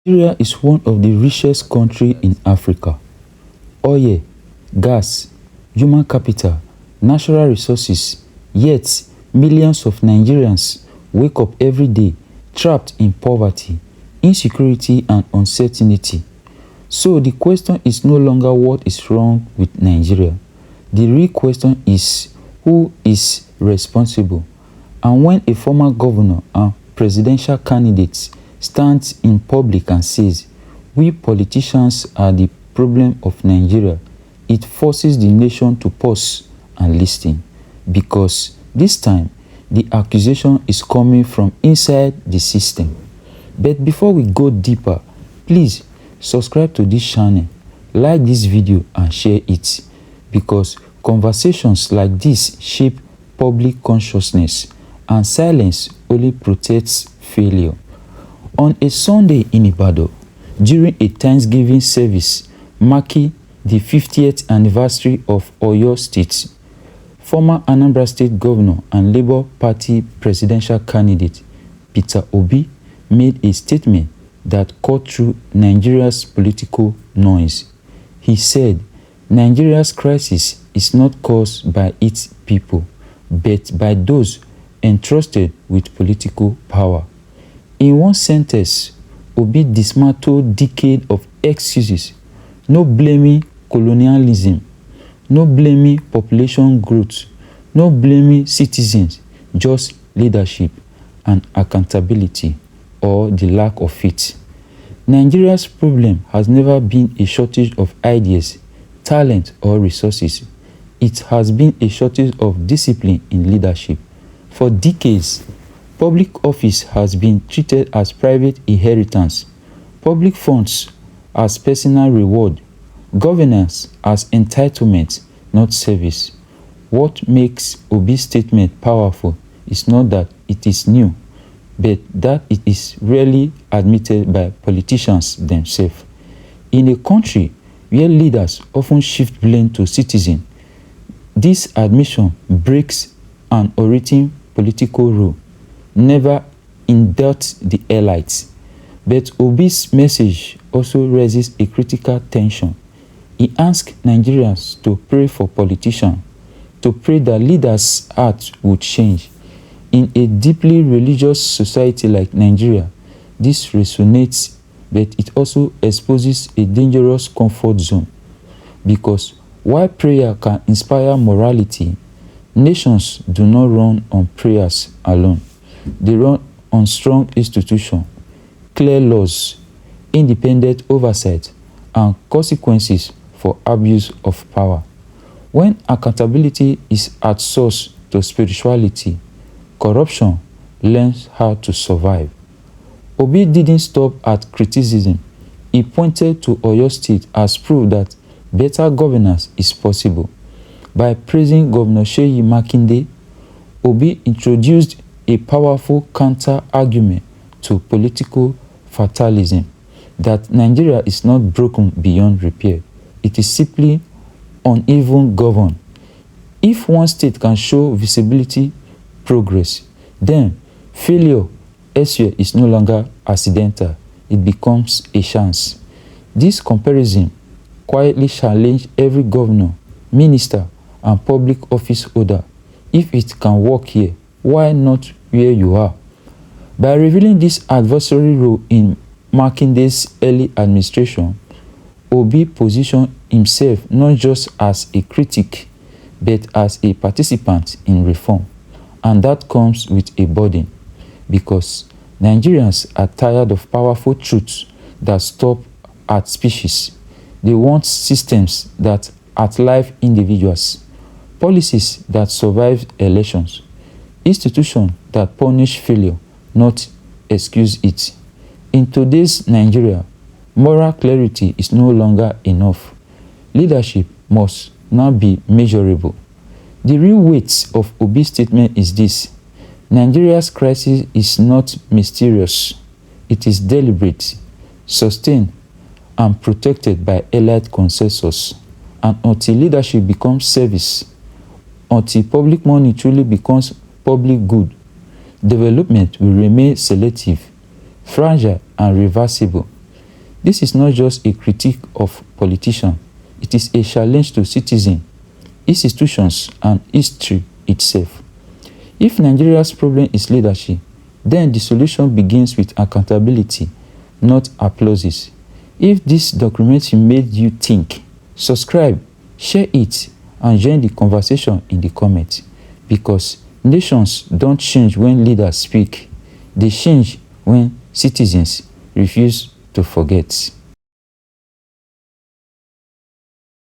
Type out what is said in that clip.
Nigeria is one of the richest countries in Africa. Oil, gas, human capital, natural resources, yet millions of Nigerians wake up every day trapped in poverty, insecurity and uncertainty. So the question is no longer what is wrong with Nigeria. The real question is who is responsible. And when a former governor and presidential candidate stands in public and says, "We politicians are the problem of Nigeria," it forces the nation to pause and listen. Because this time, the accusation is coming from inside the system. But before we go deeper, please subscribe to this channel, like this video and share it. Because conversations like this shape public consciousness and silence only protects failure. On a Sunday in Ibadan, during a Thanksgiving service marking the 50th anniversary of Oyo State, former Anambra State Governor and Labour Party presidential candidate Peter Obi made a statement that cut through Nigeria's political noise. He said, "Nigeria's crisis is not caused by its people, but by those entrusted with political power." In one sentence, Obi dismantled decades of excuses, no blaming colonialism, no blaming population growth, no blaming citizens, just leadership and accountability, or the lack of it. Nigeria's problem has never been a shortage of ideas, talent, or resources. It has been a shortage of discipline in leadership. For decades, public office has been treated as private inheritance, public funds as personal reward, governance as entitlement, not service. What makes Obi's statement powerful is not that it is new, but that it is rarely admitted by politicians themselves. In a country where leaders often shift blame to citizens, this admission breaks an unwritten political rule, never indult the elites. But Obi's message also raises a critical tension. He asks Nigerians to pray for politicians, to pray that leaders' hearts would change. In a deeply religious society like Nigeria, this resonates, but it also exposes a dangerous comfort zone. Because while prayer can inspire morality, nations do not run on prayers alone. They run on strong institutions, clear laws, independent oversight, and consequences for abuse of power. When accountability is at source to spirituality, corruption learns how to survive. Obi didn't stop at criticism. He pointed to Oyo State as proof that better governance is possible. By praising Governor Seyi Makinde, Obi introduced a powerful counter-argument to political fatalism that Nigeria is not broken beyond repair. It is simply uneven governed. If one state can show visibility progress, then failure elsewhere is no longer accidental. It becomes a chance. This comparison quietly challenged every governor, minister, and public office holder. If it can work here, why not where you are? By revealing this adversary role in Makinde's early administration, Obi positioned himself not just as a critic, but as a participant in reform. And that comes with a burden, because Nigerians are tired of powerful truths that stop at species. They want systems that outlive individuals, policies that survive elections, institutions that punish failure, not excuse it. In today's Nigeria, moral clarity is no longer enough. Leadership must now be measurable. The real weight of Obi's statement is this: Nigeria's crisis is not mysterious. It is deliberate, sustained, and protected by elite consensus. And until leadership becomes service, until public money truly becomes public good, development will remain selective, fragile, and reversible. This is not just a critique of politicians, it is a challenge to citizens, institutions, and history itself. If Nigeria's problem is leadership, then the solution begins with accountability, not applauses. If this documentary made you think, subscribe, share it, and join the conversation in the comments. Because nations don't change when leaders speak, they change when citizens refuse to forget.